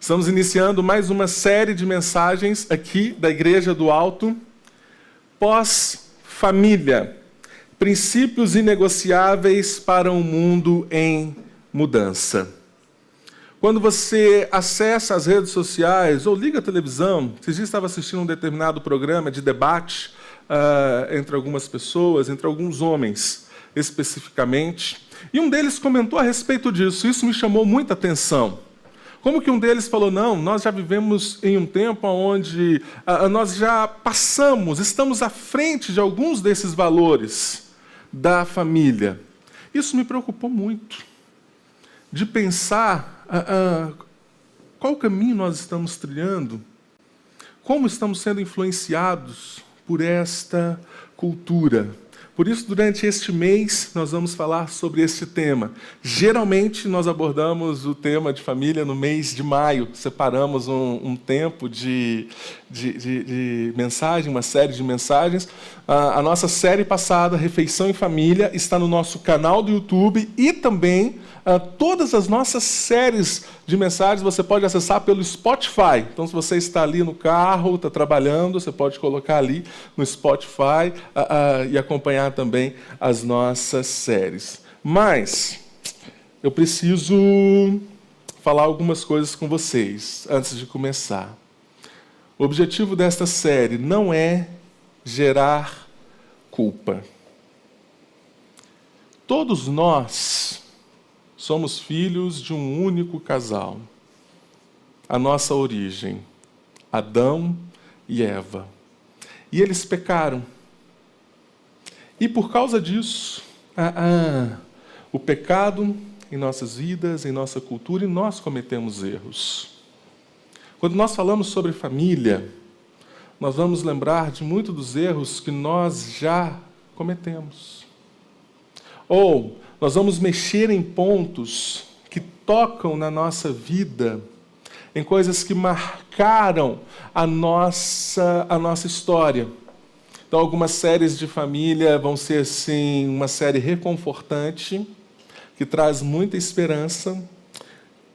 Estamos iniciando mais uma série de mensagens aqui da Igreja do Alto, pós-família, princípios inegociáveis para um mundo em mudança. Quando você acessa as redes sociais ou liga a televisão, esses dias estava assistindo um determinado programa de debate entre algumas pessoas, entre alguns homens especificamente, e um deles comentou a respeito disso. Isso me chamou muita atenção. Como que um deles falou, não, nós já vivemos em um tempo onde nós já passamos, estamos à frente de alguns desses valores da família. Isso me preocupou muito, de pensar qual caminho nós estamos trilhando, como estamos sendo influenciados por esta cultura. Por isso, durante este mês, nós vamos falar sobre este tema. Geralmente, nós abordamos o tema de família no mês de maio. Separamos um tempo de mensagem, uma série de mensagens. A nossa série passada, Refeição em Família, está no nosso canal do YouTube e também todas as nossas séries de mensagens você pode acessar pelo Spotify. Então, se você está ali no carro, está trabalhando, você pode colocar ali no Spotify e acompanhar também as nossas séries. Mas eu preciso falar algumas coisas com vocês antes de começar. O objetivo desta série não é gerar culpa. Todos nós somos filhos de um único casal. A nossa origem, Adão e Eva. E eles pecaram. E por causa disso, o pecado em nossas vidas, em nossa cultura, e nós cometemos erros. Quando nós falamos sobre família, nós vamos lembrar de muitos dos erros que nós já cometemos. Ou nós vamos mexer em pontos que tocam na nossa vida, em coisas que marcaram a nossa história. Então, algumas séries de família vão ser, assim, uma série reconfortante, que traz muita esperança,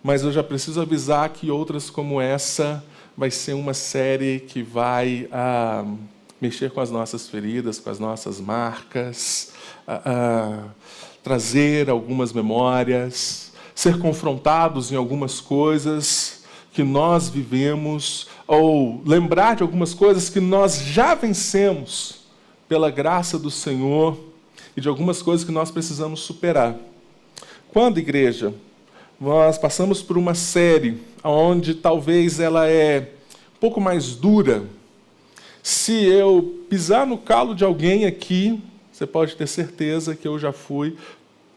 mas eu já preciso avisar que outras como essa vai ser uma série que vai mexer com as nossas feridas, com as nossas marcas, trazer algumas memórias, ser confrontados em algumas coisas que nós vivemos, ou lembrar de algumas coisas que nós já vencemos pela graça do Senhor e de algumas coisas que nós precisamos superar. Quando, igreja, nós passamos por uma série onde talvez ela é um pouco mais dura, se eu pisar no calo de alguém aqui, você pode ter certeza que eu já fui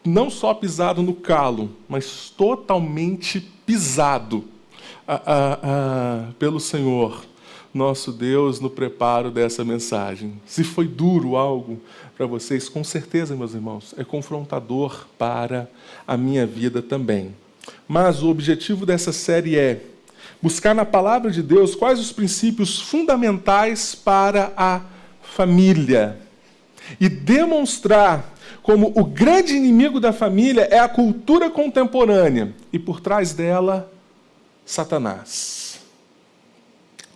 não só pisado no calo, mas totalmente pisado pelo Senhor, nosso Deus, no preparo dessa mensagem. Se foi duro algo para vocês, com certeza, meus irmãos, é confrontador para a minha vida também. Mas o objetivo dessa série é buscar na palavra de Deus quais os princípios fundamentais para a família e demonstrar como o grande inimigo da família é a cultura contemporânea e, por trás dela, Satanás.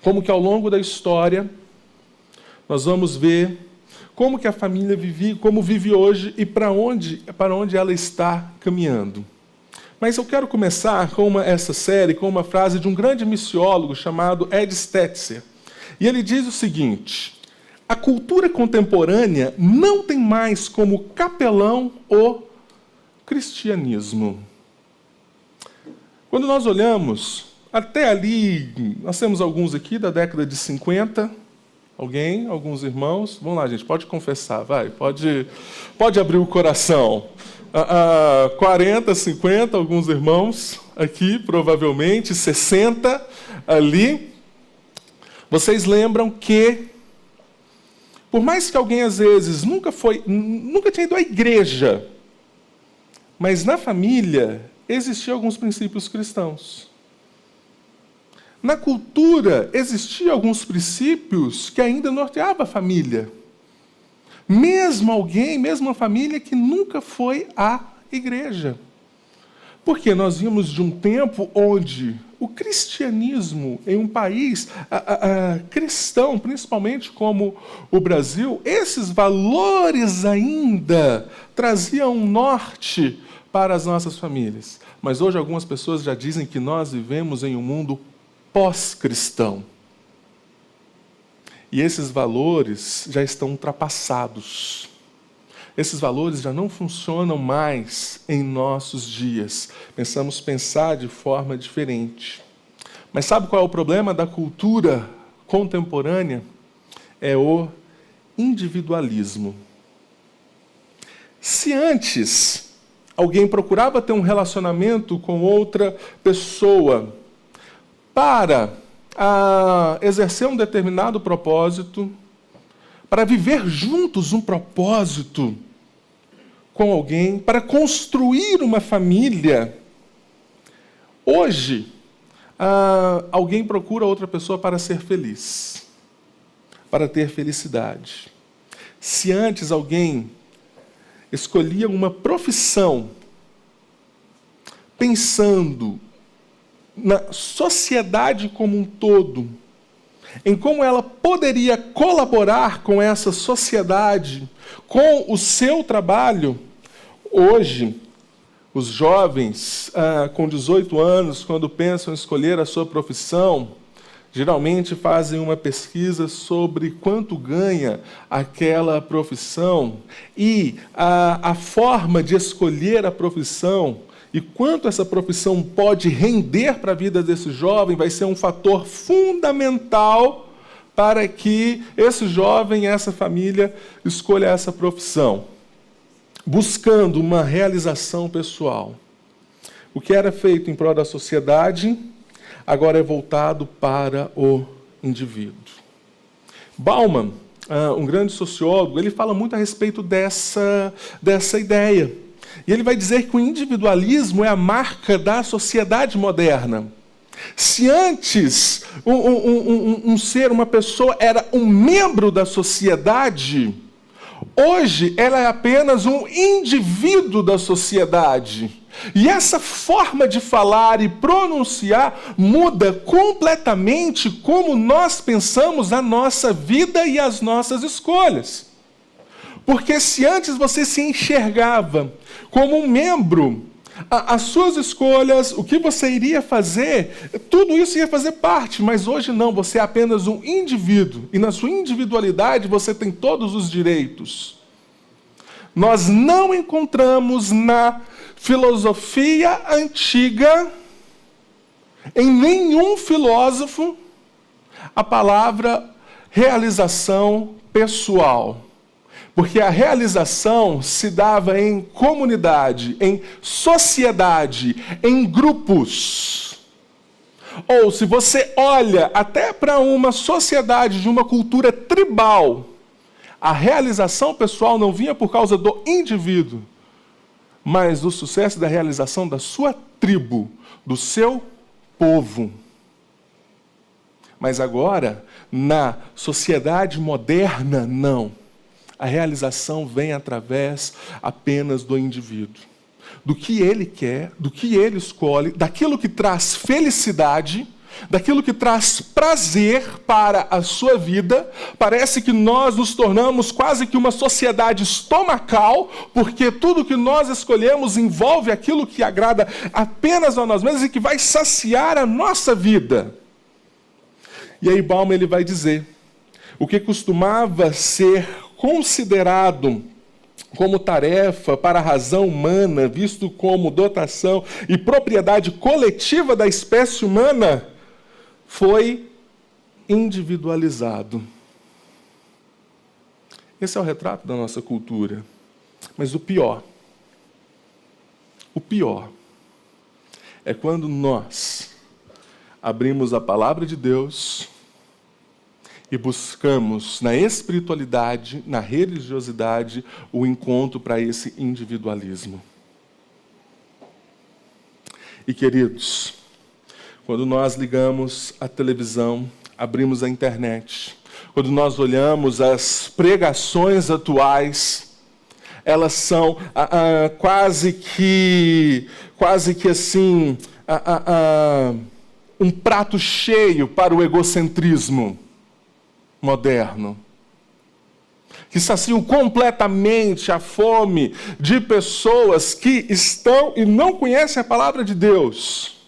Como que ao longo da história nós vamos ver como que a família vive hoje e para onde ela está caminhando. Mas eu quero começar essa série com uma frase de um grande missiólogo chamado Ed Stetzer. E ele diz o seguinte: a cultura contemporânea não tem mais como capelão o cristianismo. Quando nós olhamos, até ali, nós temos alguns aqui da década de 50, alguns irmãos, vamos lá, gente, pode confessar, vai, pode abrir o coração. 40, 50, alguns irmãos aqui, provavelmente, 60 ali. Vocês lembram que, por mais que alguém, às vezes, nunca tinha ido à igreja, mas na família existiam alguns princípios cristãos. Na cultura existiam alguns princípios que ainda norteavam a família. Mesmo uma família que nunca foi à igreja. Porque nós vimos de um tempo onde o cristianismo, em um país cristão, principalmente como o Brasil, esses valores ainda traziam um norte para as nossas famílias. Mas hoje algumas pessoas já dizem que nós vivemos em um mundo pós-cristão. E esses valores já estão ultrapassados. Esses valores já não funcionam mais em nossos dias. Pensar de forma diferente. Mas sabe qual é o problema da cultura contemporânea? É o individualismo. Se antes alguém procurava ter um relacionamento com outra pessoa para exercer um determinado propósito, para viver juntos um propósito com alguém, para construir uma família. Hoje, alguém procura outra pessoa para ser feliz, para ter felicidade. Se antes alguém escolhia uma profissão pensando na sociedade como um todo, em como ela poderia colaborar com essa sociedade, com o seu trabalho, hoje, os jovens com 18 anos, quando pensam em escolher a sua profissão, geralmente fazem uma pesquisa sobre quanto ganha aquela profissão e a forma de escolher a profissão e quanto essa profissão pode render para a vida desse jovem vai ser um fator fundamental para que esse jovem, essa família, escolha essa profissão, buscando uma realização pessoal. O que era feito em prol da sociedade, agora é voltado para o indivíduo. Bauman, um grande sociólogo, ele fala muito a respeito dessa ideia. E ele vai dizer que o individualismo é a marca da sociedade moderna. Se antes um ser, uma pessoa, era um membro da sociedade, hoje ela é apenas um indivíduo da sociedade. E essa forma de falar e pronunciar muda completamente como nós pensamos a nossa vida e as nossas escolhas. Porque se antes você se enxergava como um membro, as suas escolhas, o que você iria fazer, tudo isso ia fazer parte, mas hoje não, você é apenas um indivíduo, e na sua individualidade você tem todos os direitos. Nós não encontramos na filosofia antiga, em nenhum filósofo, a palavra realização pessoal. Porque a realização se dava em comunidade, em sociedade, em grupos. Ou se você olha até para uma sociedade de uma cultura tribal, a realização pessoal não vinha por causa do indivíduo, mas do sucesso da realização da sua tribo, do seu povo. Mas agora, na sociedade moderna, não. A realização vem através apenas do indivíduo. Do que ele quer, do que ele escolhe, daquilo que traz felicidade, daquilo que traz prazer para a sua vida. Parece que nós nos tornamos quase que uma sociedade estomacal, porque tudo que nós escolhemos envolve aquilo que agrada apenas a nós mesmos e que vai saciar a nossa vida. E aí Bauman ele vai dizer, o que costumava ser considerado como tarefa para a razão humana, visto como dotação e propriedade coletiva da espécie humana, foi individualizado. Esse é o retrato da nossa cultura. Mas o pior é quando nós abrimos a palavra de Deus e buscamos na espiritualidade, na religiosidade, o encontro para esse individualismo. E, queridos, quando nós ligamos a televisão, abrimos a internet, quando nós olhamos as pregações atuais, Elas são quase que assim, um prato cheio para o egocentrismo moderno, que saciam completamente a fome de pessoas que estão e não conhecem a palavra de Deus,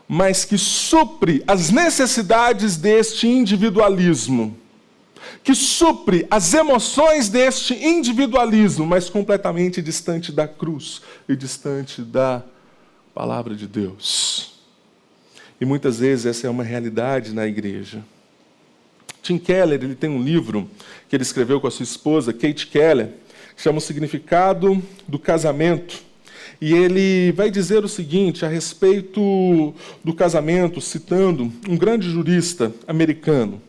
mas que supre as necessidades deste individualismo, que supre as emoções deste individualismo, mas completamente distante da cruz e distante da palavra de Deus. E muitas vezes essa é uma realidade na igreja. Tim Keller, ele tem um livro que ele escreveu com a sua esposa, Kate Keller, que chama O Significado do Casamento. E ele vai dizer o seguinte a respeito do casamento, citando um grande jurista americano.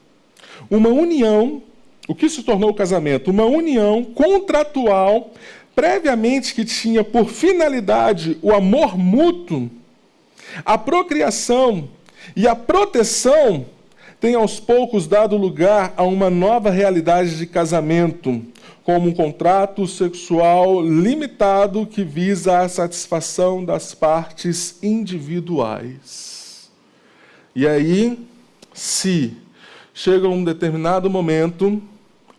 Uma união, o que se tornou o casamento? Uma união contratual, previamente que tinha por finalidade o amor mútuo, a procriação e a proteção, tem aos poucos dado lugar a uma nova realidade de casamento, como um contrato sexual limitado que visa a satisfação das partes individuais. E aí, se chega um determinado momento,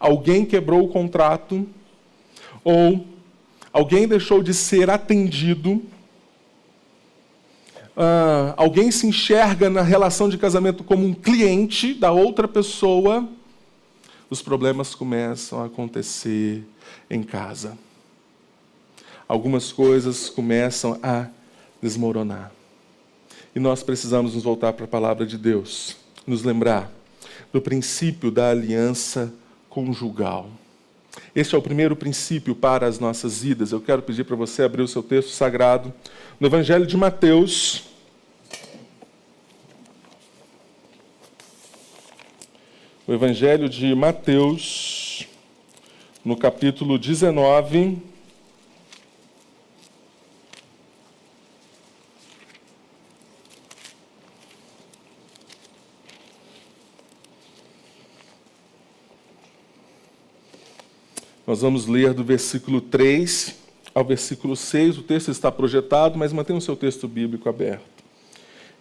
alguém quebrou o contrato, ou alguém deixou de ser atendido, alguém se enxerga na relação de casamento como um cliente da outra pessoa, os problemas começam a acontecer em casa. Algumas coisas começam a desmoronar. E nós precisamos nos voltar para a palavra de Deus, nos lembrar do princípio da aliança conjugal. Este é o primeiro princípio para as nossas vidas. Eu quero pedir para você abrir o seu texto sagrado no Evangelho de Mateus. O Evangelho de Mateus, no capítulo 19. Nós vamos ler do versículo 3 ao versículo 6. O texto está projetado, mas mantenha o seu texto bíblico aberto.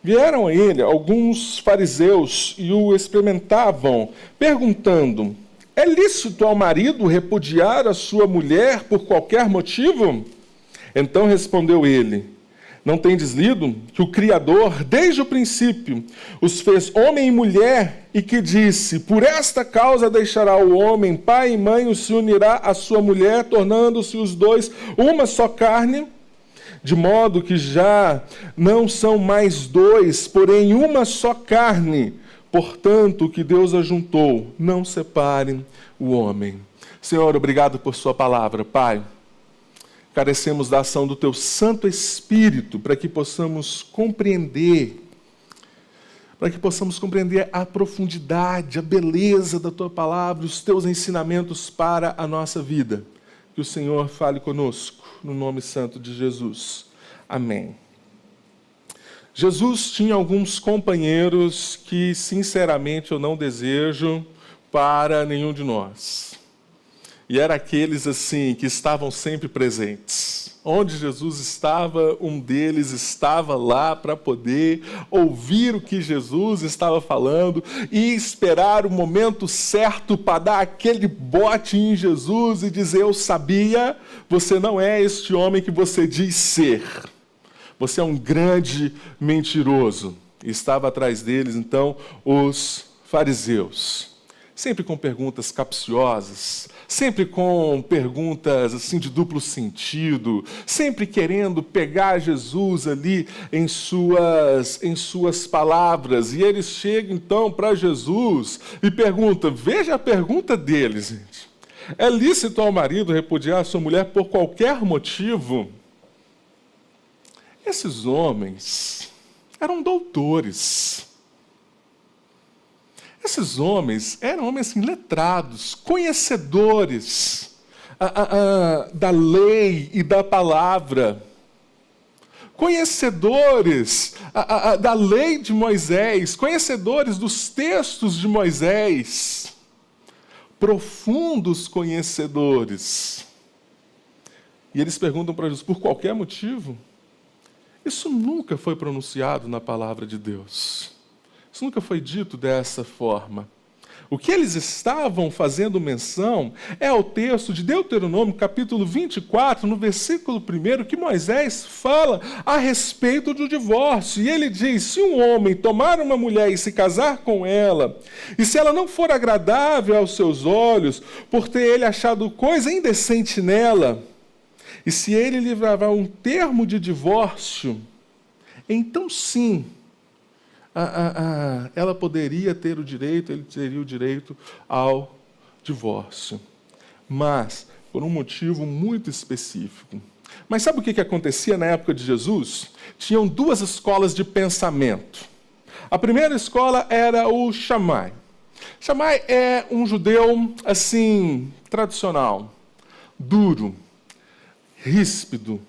Vieram a ele alguns fariseus e o experimentavam, perguntando: é lícito ao marido repudiar a sua mulher por qualquer motivo? Então respondeu ele: não tendes lido que o Criador, desde o princípio, os fez homem e mulher, e que disse: por esta causa deixará o homem pai e mãe, e se unirá à sua mulher, tornando-se os dois uma só carne? De modo que já não são mais dois, porém uma só carne. Portanto, o que Deus ajuntou, não separe o homem. Senhor, obrigado por sua palavra, Pai. Carecemos da ação do Teu Santo Espírito para que possamos compreender a profundidade, a beleza da Tua palavra, os Teus ensinamentos para a nossa vida. Que o Senhor fale conosco, no nome santo de Jesus. Amém. Jesus tinha alguns companheiros que, sinceramente, eu não desejo para nenhum de nós. E eram aqueles, assim, que estavam sempre presentes. Onde Jesus estava, um deles estava lá para poder ouvir o que Jesus estava falando e esperar o momento certo para dar aquele bote em Jesus e dizer: eu sabia, você não é este homem que você diz ser. Você é um grande mentiroso. E estava atrás deles, então, os fariseus. Sempre com perguntas capciosas, sempre com perguntas assim de duplo sentido, sempre querendo pegar Jesus ali em suas palavras. E eles chegam então para Jesus e perguntam, veja a pergunta deles, gente. É lícito ao marido repudiar a sua mulher por qualquer motivo? Esses homens eram doutores. Esses homens eram homens assim, letrados, conhecedores da lei e da palavra, conhecedores da lei de Moisés, conhecedores dos textos de Moisés. profundos conhecedores. E eles perguntam para Jesus, por qualquer motivo? Isso nunca foi pronunciado na palavra de Deus. Isso nunca foi dito dessa forma. O que eles estavam fazendo menção é ao texto de Deuteronômio, capítulo 24, no versículo 1, que Moisés fala a respeito do divórcio. E ele diz, se um homem tomar uma mulher e se casar com ela, e se ela não for agradável aos seus olhos, por ter ele achado coisa indecente nela, e se ele livrar um termo de divórcio, então sim, ela poderia ter o direito, ele teria o direito ao divórcio. Mas, por um motivo muito específico. Mas sabe o que acontecia na época de Jesus? Tinham duas escolas de pensamento. A primeira escola era o Shammai. Shammai é um judeu, assim, tradicional, duro, ríspido,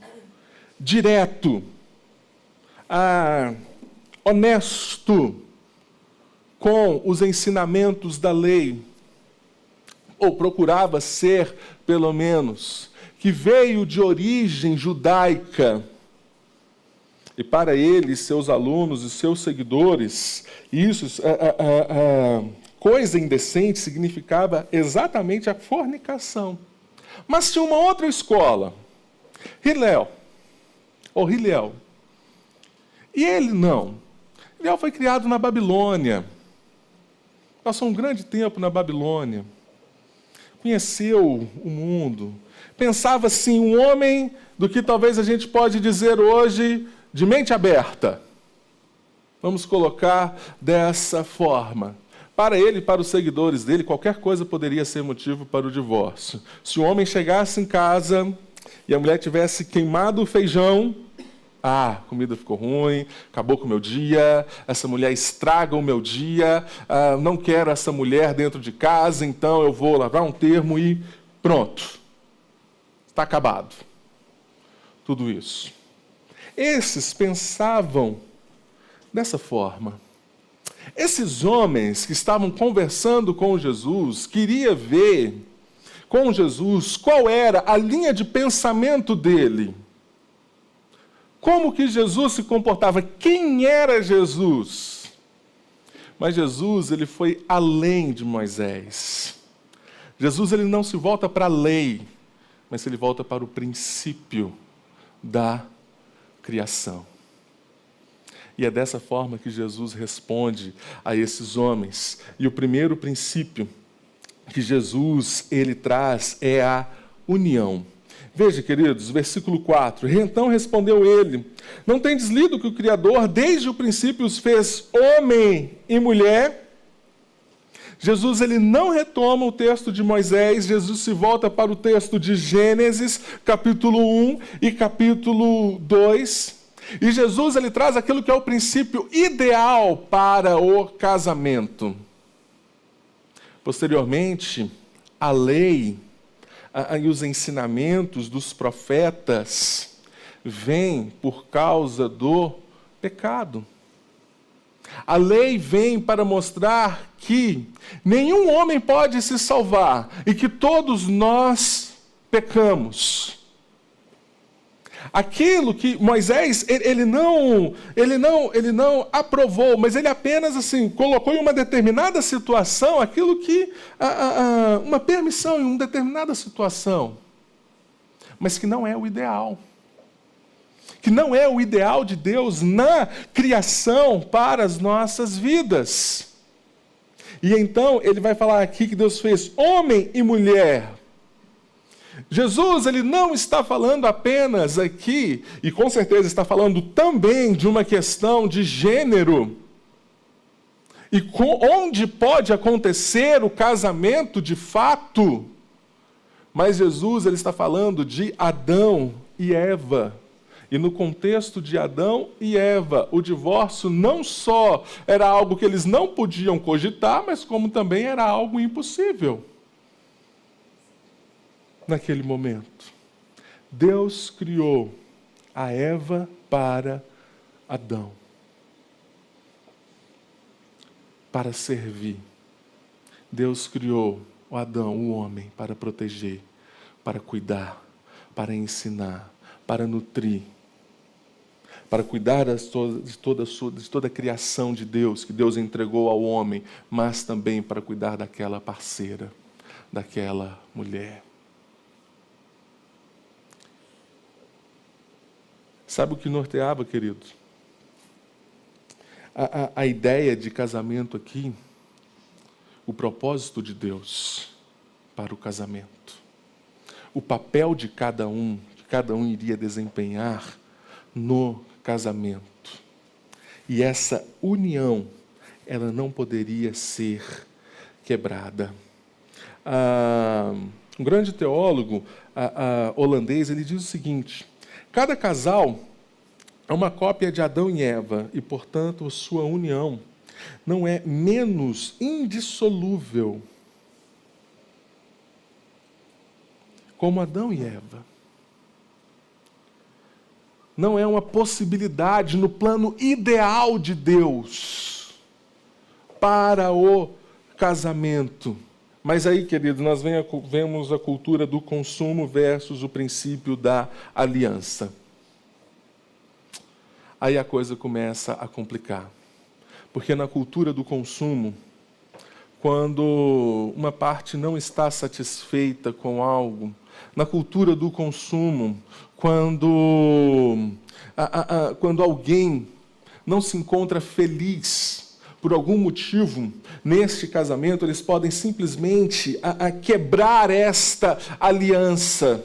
direto, honesto com os ensinamentos da lei, ou procurava ser, pelo menos, que veio de origem judaica. E para ele, seus alunos e seus seguidores, isso, coisa indecente significava exatamente a fornicação. Mas tinha uma outra escola, Hillel. E ele não. Hillel foi criado na Babilônia. Passou um grande tempo na Babilônia. Conheceu o mundo. Pensava assim, um homem do que talvez a gente pode dizer hoje de mente aberta. Vamos colocar dessa forma. Para ele e para os seguidores dele, qualquer coisa poderia ser motivo para o divórcio. Se o homem chegasse em casa e a mulher tivesse queimado o feijão, a comida ficou ruim, acabou com o meu dia, essa mulher estraga o meu dia, não quero essa mulher dentro de casa, então eu vou lavar um termo e pronto. Está acabado. Tudo isso. Esses pensavam dessa forma. Esses homens que estavam conversando com Jesus, queriam ver com Jesus qual era a linha de pensamento dele. Como que Jesus se comportava? Quem era Jesus? Mas Jesus, ele foi além de Moisés. Jesus, ele não se volta para a lei, mas ele volta para o princípio da criação. E é dessa forma que Jesus responde a esses homens. E o primeiro princípio que Jesus ele traz é a união. Veja, queridos, versículo 4. Então respondeu ele, não tendes lido que o Criador desde o princípio os fez homem e mulher? Jesus ele não retoma o texto de Moisés, Jesus se volta para o texto de Gênesis, capítulo 1 e capítulo 2. E Jesus ele traz aquilo que é o princípio ideal para o casamento. Posteriormente, a lei e os ensinamentos dos profetas vêm por causa do pecado. A lei vem para mostrar que nenhum homem pode se salvar e que todos nós pecamos. Aquilo que Moisés, ele não aprovou, mas ele apenas assim colocou em uma determinada situação aquilo que, uma permissão em uma determinada situação, mas que não é o ideal. Que não é o ideal de Deus na criação para as nossas vidas. E então ele vai falar aqui que Deus fez homem e mulher. Jesus, ele não está falando apenas aqui, e com certeza está falando também de uma questão de gênero, e onde pode acontecer o casamento de fato, mas Jesus, ele está falando de Adão e Eva. E no contexto de Adão e Eva, o divórcio não só era algo que eles não podiam cogitar, mas como também era algo impossível. Naquele momento, Deus criou a Eva para Adão, para servir. Deus criou o Adão, o homem, para proteger, para cuidar, para ensinar, para nutrir, para cuidar de toda a criação de Deus, que Deus entregou ao homem, mas também para cuidar daquela parceira, daquela mulher. Sabe o que norteava, queridos? A ideia de casamento aqui, o propósito de Deus para o casamento, o papel de cada um, que cada um iria desempenhar no casamento. E essa união, ela não poderia ser quebrada. Um grande teólogo holandês, ele diz o seguinte: cada casal é uma cópia de Adão e Eva, e, portanto, sua união não é menos indissolúvel como Adão e Eva. Não é uma possibilidade no plano ideal de Deus para o casamento. Mas aí, queridos, nós vemos a cultura do consumo versus o princípio da aliança. Aí a coisa começa a complicar. Porque na cultura do consumo, quando uma parte não está satisfeita com algo, na cultura do consumo, quando alguém não se encontra feliz por algum motivo neste casamento, eles podem simplesmente quebrar esta aliança.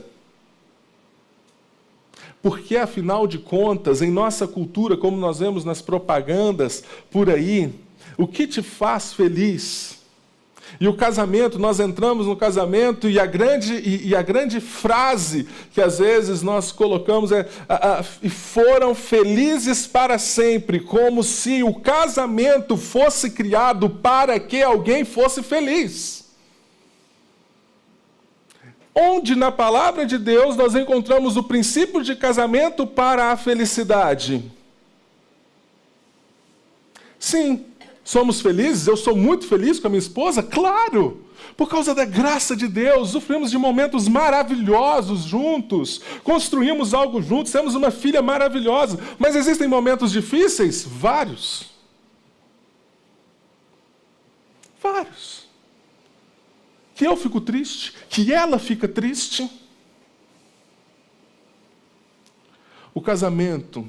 Porque, afinal de contas, em nossa cultura, como nós vemos nas propagandas por aí, o que te faz feliz? E o casamento, nós entramos no casamento e a grande frase que às vezes nós colocamos é e foram felizes para sempre, como se o casamento fosse criado para que alguém fosse feliz. Onde na palavra de Deus nós encontramos o princípio de casamento para a felicidade? Sim, somos felizes, eu sou muito feliz com a minha esposa, claro! Por causa da graça de Deus, sofremos de momentos maravilhosos juntos, construímos algo juntos, temos uma filha maravilhosa, mas existem momentos difíceis? Vários. Vários. Que eu fico triste, que ela fica triste. O casamento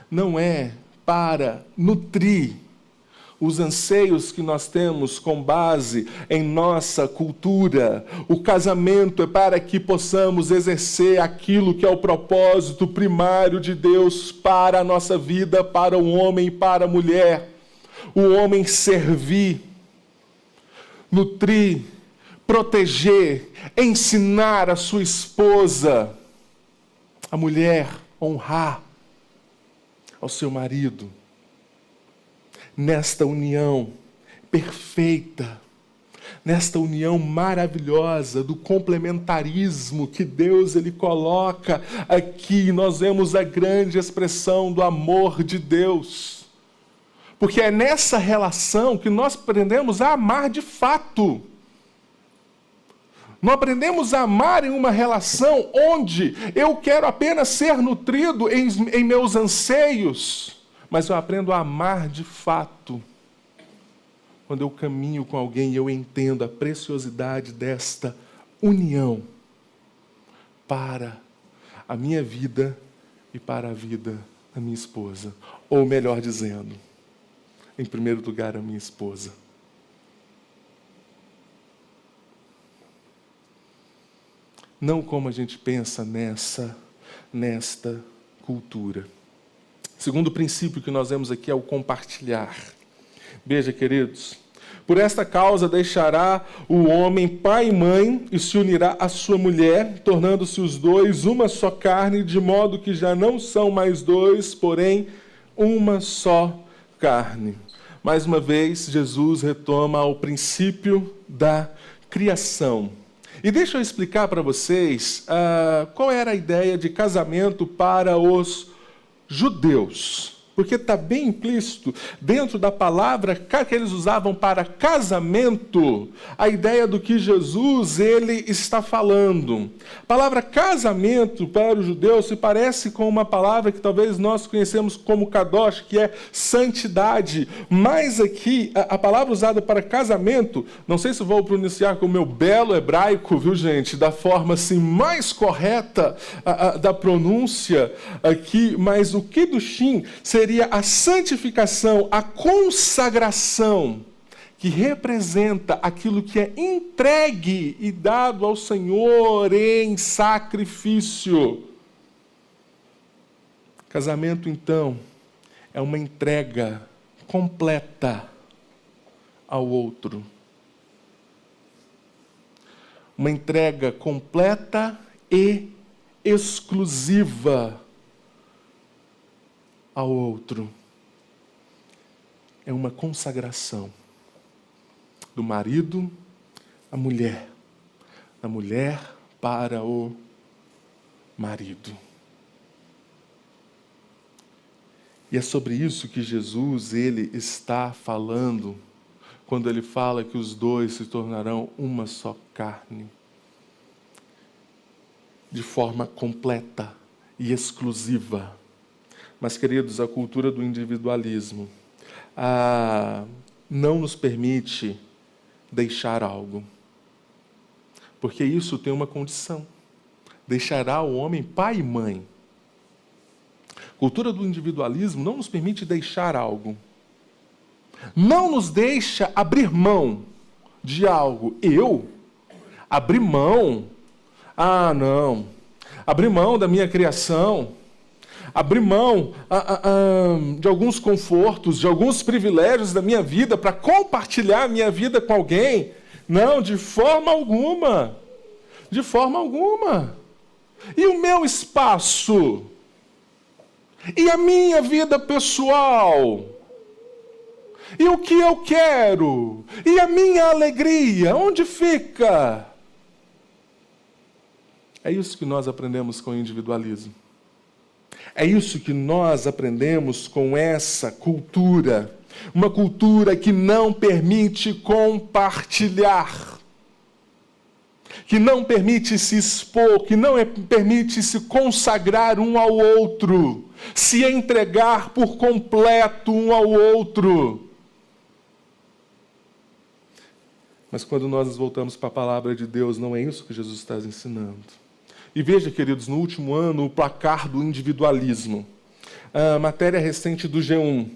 não é para nutrir os anseios que nós temos com base em nossa cultura. O casamento é para que possamos exercer aquilo que é o propósito primário de Deus para a nossa vida, para o homem e para a mulher. O homem servir, nutrir, proteger, ensinar a sua esposa, a mulher honrar ao seu marido. Nesta união perfeita, nesta união maravilhosa do complementarismo que Deus ele coloca aqui, nós vemos a grande expressão do amor de Deus. Porque é nessa relação que nós aprendemos a amar de fato. Não aprendemos a amar em uma relação onde eu quero apenas ser nutrido em meus anseios, mas eu aprendo a amar de fato. Quando eu caminho com alguém e eu entendo a preciosidade desta união para a minha vida e para a vida da minha esposa. Ou melhor dizendo, em primeiro lugar, a minha esposa. Não como a gente pensa nesta cultura. Segundo princípio que nós vemos aqui é o compartilhar. Veja, queridos, por esta causa deixará o homem pai e mãe e se unirá à sua mulher, tornando-se os dois uma só carne, de modo que já não são mais dois, porém uma só carne. Mais uma vez, Jesus retoma ao princípio da criação. E deixa eu explicar para vocês qual era a ideia de casamento para os judeus. Porque está bem implícito dentro da palavra que eles usavam para casamento, a ideia do que Jesus ele está falando. A palavra casamento para o judeu se parece com uma palavra que talvez nós conhecemos como kadosh, que é santidade. Mas aqui, a palavra usada para casamento, não sei se vou pronunciar com o meu belo hebraico, viu gente, da forma assim mais correta da pronúncia aqui, mas o kiddushim seria a santificação, a consagração, que representa aquilo que é entregue e dado ao Senhor em sacrifício. Casamento, então, é uma entrega completa ao outro. Uma entrega completa e exclusiva ao outro. É uma consagração do marido à mulher, da mulher para o marido. E é sobre isso que Jesus ele está falando quando ele fala que os dois se tornarão uma só carne, de forma completa e exclusiva. Mas, queridos, a cultura do individualismo não nos permite deixar algo, porque isso tem uma condição: deixará o homem pai e mãe. A cultura do individualismo não nos permite deixar algo, não nos deixa abrir mão de algo. Eu abrir mão? Não. Abrir mão da minha criação, abrir mão de alguns confortos, de alguns privilégios da minha vida para compartilhar a minha vida com alguém? Não, de forma alguma. De forma alguma. E o meu espaço? E a minha vida pessoal? E o que eu quero? E a minha alegria? Onde fica? É isso que nós aprendemos com o individualismo. É isso que nós aprendemos com essa cultura. Uma cultura que não permite compartilhar, que não permite se expor, que não permite se consagrar um ao outro, se entregar por completo um ao outro. Mas quando nós nos voltamos para a palavra de Deus, não é isso que Jesus está ensinando. E veja, queridos, no último ano, o placar do individualismo. A matéria recente do G1.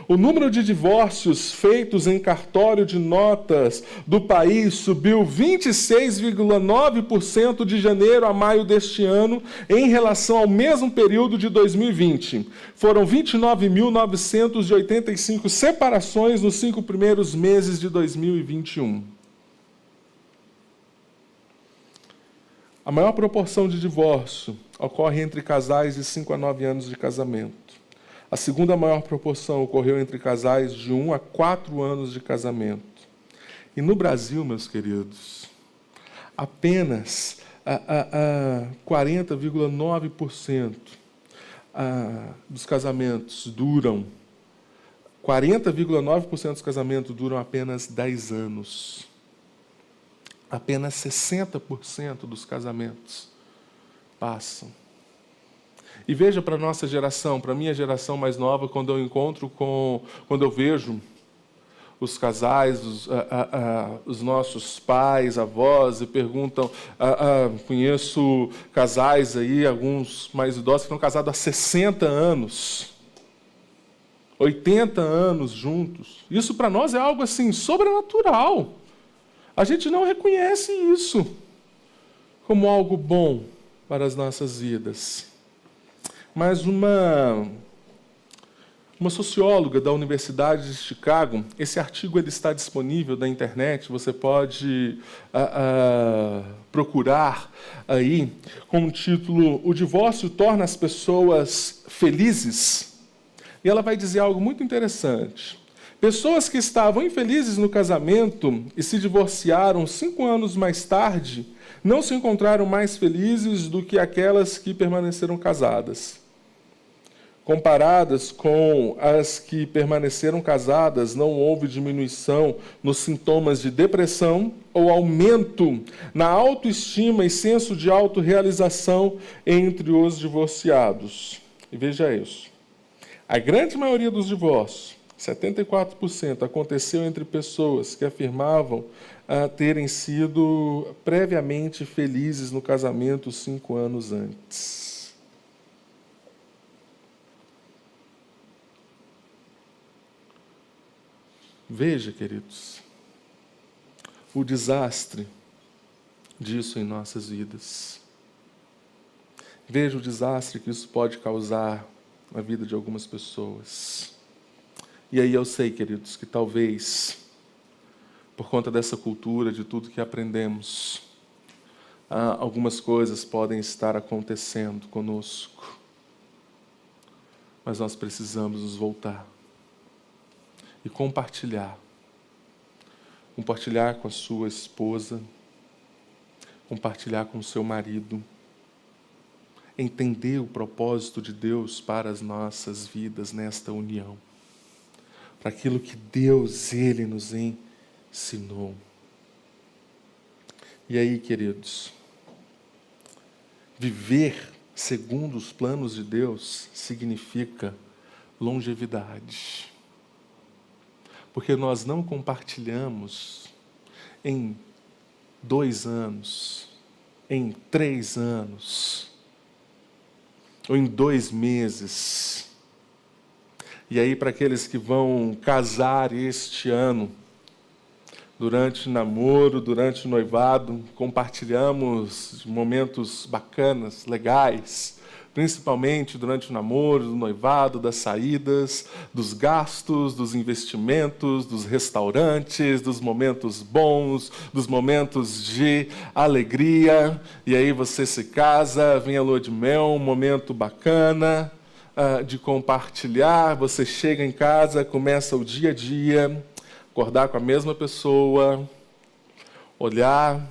O número de divórcios feitos em cartório de notas do país subiu 26,9% de janeiro a maio deste ano em relação ao mesmo período de 2020. Foram 29.985 separações nos 5 primeiros meses de 2021. A maior proporção de divórcio ocorre entre casais de 5 a 9 anos de casamento. A segunda maior proporção ocorreu entre casais de 1 a 4 anos de casamento. E no Brasil, meus queridos, apenas 40,9% dos casamentos duram, 40,9% dos casamentos duram apenas 10 anos. Apenas 60% dos casamentos passam. E veja para a nossa geração, para a minha geração mais nova, quando eu vejo os casais, os nossos pais, avós, e perguntam, conheço casais aí, alguns mais idosos, que estão casados há 60 anos, 80 anos juntos. Isso para nós é algo assim, sobrenatural. A gente não reconhece isso como algo bom para as nossas vidas. Mas uma socióloga da Universidade de Chicago, esse artigo ele está disponível na internet, você pode procurar aí, com o título O Divórcio Torna as Pessoas Felizes. E ela vai dizer algo muito interessante. Pessoas que estavam infelizes no casamento e se divorciaram 5 anos mais tarde, não se encontraram mais felizes do que aquelas que permaneceram casadas. comparadas com as que permaneceram casadas, não houve diminuição nos sintomas de depressão ou aumento na autoestima e senso de autorrealização entre os divorciados. E veja isso. A grande maioria dos divórcios, 74%, aconteceu entre pessoas que afirmavam terem sido previamente felizes no casamento 5 anos antes. Veja, queridos, o desastre disso em nossas vidas. Veja o desastre que isso pode causar na vida de algumas pessoas. E aí eu sei, queridos, que talvez, por conta dessa cultura, de tudo que aprendemos, algumas coisas podem estar acontecendo conosco. Mas nós precisamos nos voltar e compartilhar com a sua esposa, compartilhar com o seu marido, entender o propósito de Deus para as nossas vidas nesta união, para aquilo que Deus, Ele nos ensinou. E aí, queridos, viver segundo os planos de Deus significa longevidade. Porque nós não compartilhamos em 2 anos, em 3 anos, ou em 2 meses. E aí, para aqueles que vão casar este ano, durante o namoro, durante o noivado, compartilhamos momentos bacanas, legais, principalmente durante o namoro, do noivado, das saídas, dos gastos, dos investimentos, dos restaurantes, dos momentos bons, dos momentos de alegria. E aí você se casa, vem a lua de mel, um momento bacana de compartilhar. Você chega em casa, começa o dia a dia, acordar com a mesma pessoa, olhar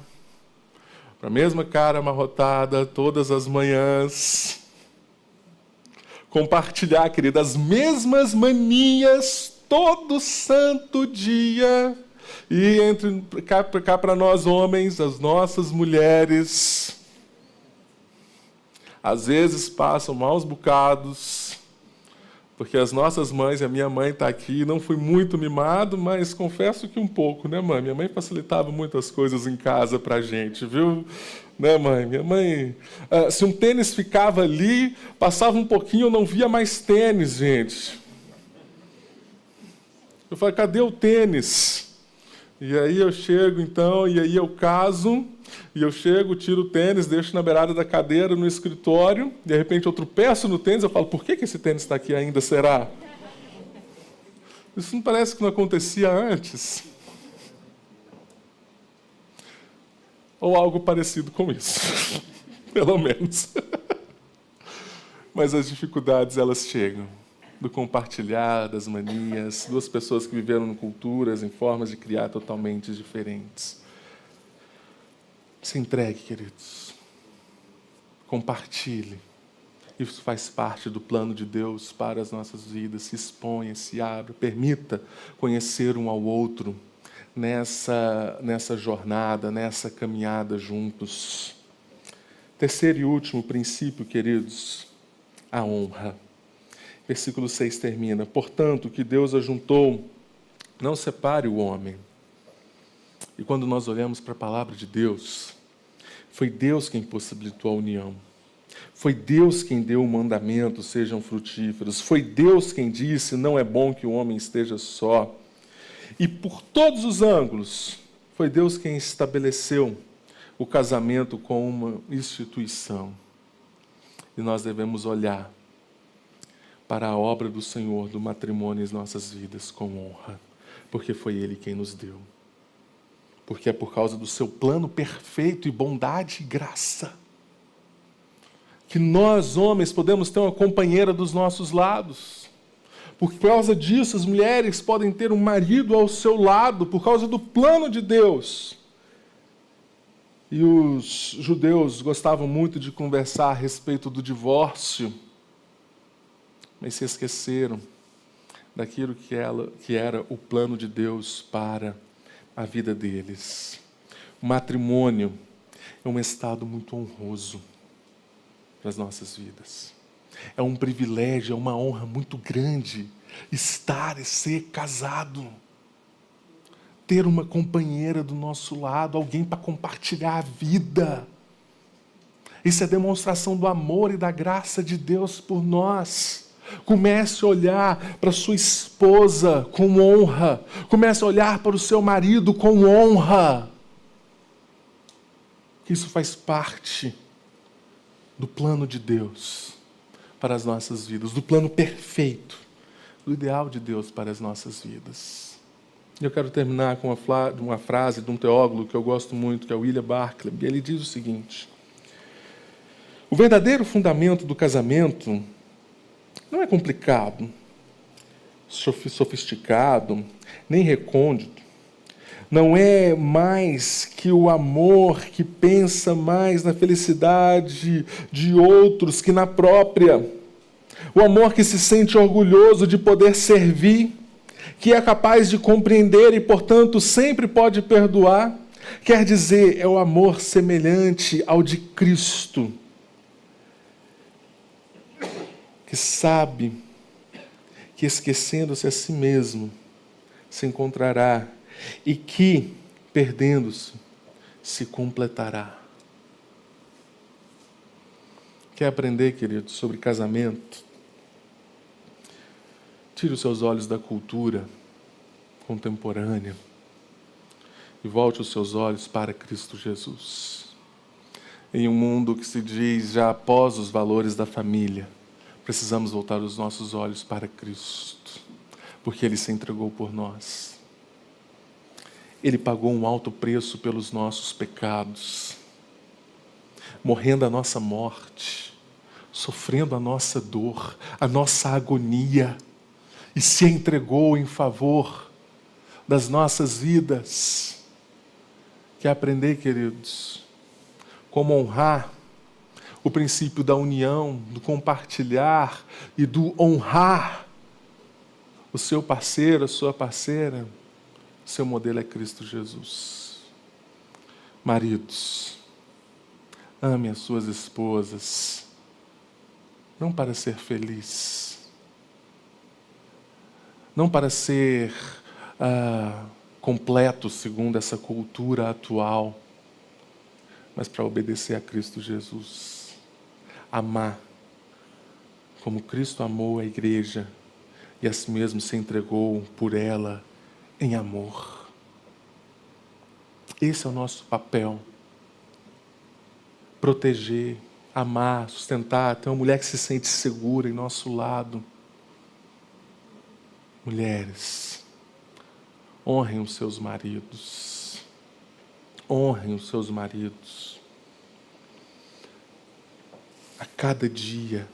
para a mesma cara amarrotada todas as manhãs, compartilhar, querida, as mesmas manias todo santo dia. E entre cá para nós homens, as nossas mulheres, às vezes passam maus bocados, porque as nossas mães, a minha mãe está aqui, não fui muito mimado, mas confesso que um pouco, né, mãe? Minha mãe facilitava muitas coisas em casa para a gente, viu? Né, mãe? Minha mãe, se um tênis ficava ali, passava um pouquinho, eu não via mais tênis, gente. Eu falei, cadê o tênis? E aí eu chego, então, e aí eu caso, e eu chego, tiro o tênis, deixo na beirada da cadeira, no escritório, de repente eu tropeço no tênis, eu falo, por que esse tênis está aqui ainda, será? Isso não parece que não acontecia antes? Ou algo parecido com isso, pelo menos. Mas as dificuldades, elas chegam. Do compartilhar, das manias, 2 pessoas que viveram em culturas, em formas de criar totalmente diferentes. Se entregue, queridos. Compartilhe. Isso faz parte do plano de Deus para as nossas vidas. Se exponha, se abra, permita conhecer um ao outro nessa jornada, nessa caminhada juntos. Terceiro e último princípio, queridos, a honra. Versículo 6 termina, portanto, que Deus ajuntou, não separe o homem. E quando nós olhamos para a palavra de Deus, foi Deus quem possibilitou a união. Foi Deus quem deu o mandamento, sejam frutíferos. Foi Deus quem disse, não é bom que o homem esteja só. E por todos os ângulos, foi Deus quem estabeleceu o casamento como uma instituição. E nós devemos olhar para a obra do Senhor, do matrimônio em nossas vidas com honra, porque foi Ele quem nos deu. Porque é por causa do seu plano perfeito e bondade e graça que nós, homens, podemos ter uma companheira dos nossos lados. Por causa disso, as mulheres podem ter um marido ao seu lado, por causa do plano de Deus. E os judeus gostavam muito de conversar a respeito do divórcio. mas se esqueceram daquilo que era o plano de Deus para a vida deles. O matrimônio é um estado muito honroso para as nossas vidas. É um privilégio, é uma honra muito grande estar e ser casado. Ter uma companheira do nosso lado, alguém para compartilhar a vida. Isso é demonstração do amor e da graça de Deus por nós. Comece a olhar para sua esposa com honra. Comece a olhar para o seu marido com honra. Isso faz parte do plano de Deus para as nossas vidas, do plano perfeito, do ideal de Deus para as nossas vidas. Eu quero terminar com uma frase de um teólogo que eu gosto muito, que é o William Barclay. Ele diz o seguinte: o verdadeiro fundamento do casamento não é complicado, sofisticado, nem recôndito. Não é mais que o amor que pensa mais na felicidade de outros que na própria. O amor que se sente orgulhoso de poder servir, que é capaz de compreender e, portanto, sempre pode perdoar. Quer dizer, é o amor semelhante ao de Cristo, que sabe que, esquecendo-se a si mesmo, se encontrará e que, perdendo-se, se completará. Quer aprender, querido, sobre casamento? Tire os seus olhos da cultura contemporânea e volte os seus olhos para Cristo Jesus. Em um mundo que se diz já após os valores da família, precisamos voltar os nossos olhos para Cristo, porque Ele se entregou por nós. Ele pagou um alto preço pelos nossos pecados, morrendo a nossa morte, sofrendo a nossa dor, a nossa agonia, e se entregou em favor das nossas vidas. Quer aprender, queridos, como honrar o princípio da união, do compartilhar e do honrar o seu parceiro, a sua parceira? Seu modelo é Cristo Jesus. Maridos, ame as suas esposas, não para ser feliz, não para ser completo segundo essa cultura atual, mas para obedecer a Cristo Jesus. Amar como Cristo amou a igreja e a si mesmo se entregou por ela em amor. Esse é o nosso papel. Proteger, amar, sustentar, ter uma mulher que se sente segura em nosso lado. Mulheres, honrem os seus maridos. Honrem os seus maridos. A cada dia.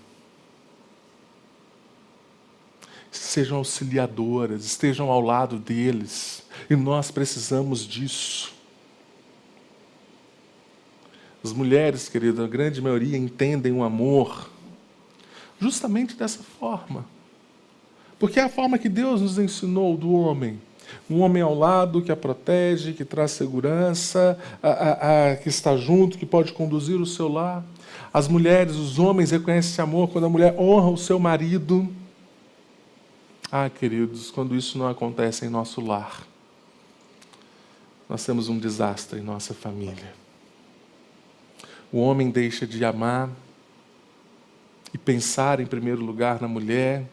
Sejam auxiliadoras, estejam ao lado deles. E nós precisamos disso. As mulheres, querida, a grande maioria entendem o amor justamente dessa forma. Porque é a forma que Deus nos ensinou do homem. Um homem ao lado que a protege, que traz segurança, que está junto, que pode conduzir o seu lar. As mulheres, os homens reconhecem esse amor quando a mulher honra o seu marido. Queridos, quando isso não acontece em nosso lar, nós temos um desastre em nossa família. O homem deixa de amar e pensar em primeiro lugar na mulher.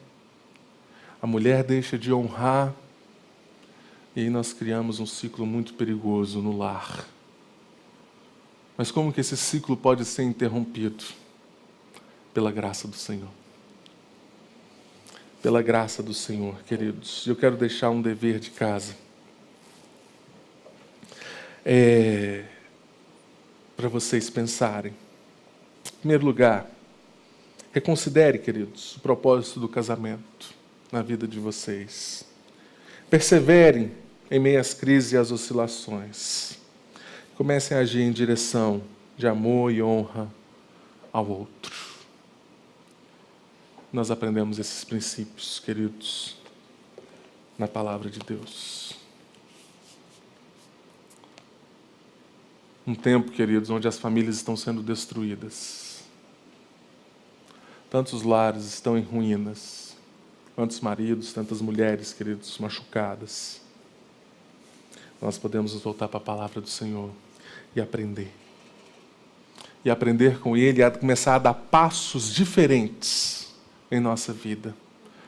A mulher deixa de honrar. E aí nós criamos um ciclo muito perigoso no lar. Mas como que esse ciclo pode ser interrompido? Pela graça do Senhor. Pela graça do Senhor, queridos. Eu quero deixar um dever de casa. Para vocês pensarem. Em primeiro lugar, reconsidere, queridos, o propósito do casamento na vida de vocês. Perseverem em meio às crises e às oscilações. Comecem a agir em direção de amor e honra ao outro. nós aprendemos esses princípios, queridos, na palavra de Deus. Um tempo, queridos, onde as famílias estão sendo destruídas. Tantos lares estão em ruínas. Quantos maridos, tantas mulheres, queridos, machucadas. Nós podemos nos voltar para a palavra do Senhor e aprender. E aprender com Ele a começar a dar passos diferentes em nossa vida,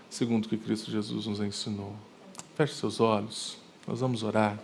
segundo o que Cristo Jesus nos ensinou. Feche seus olhos, nós vamos orar.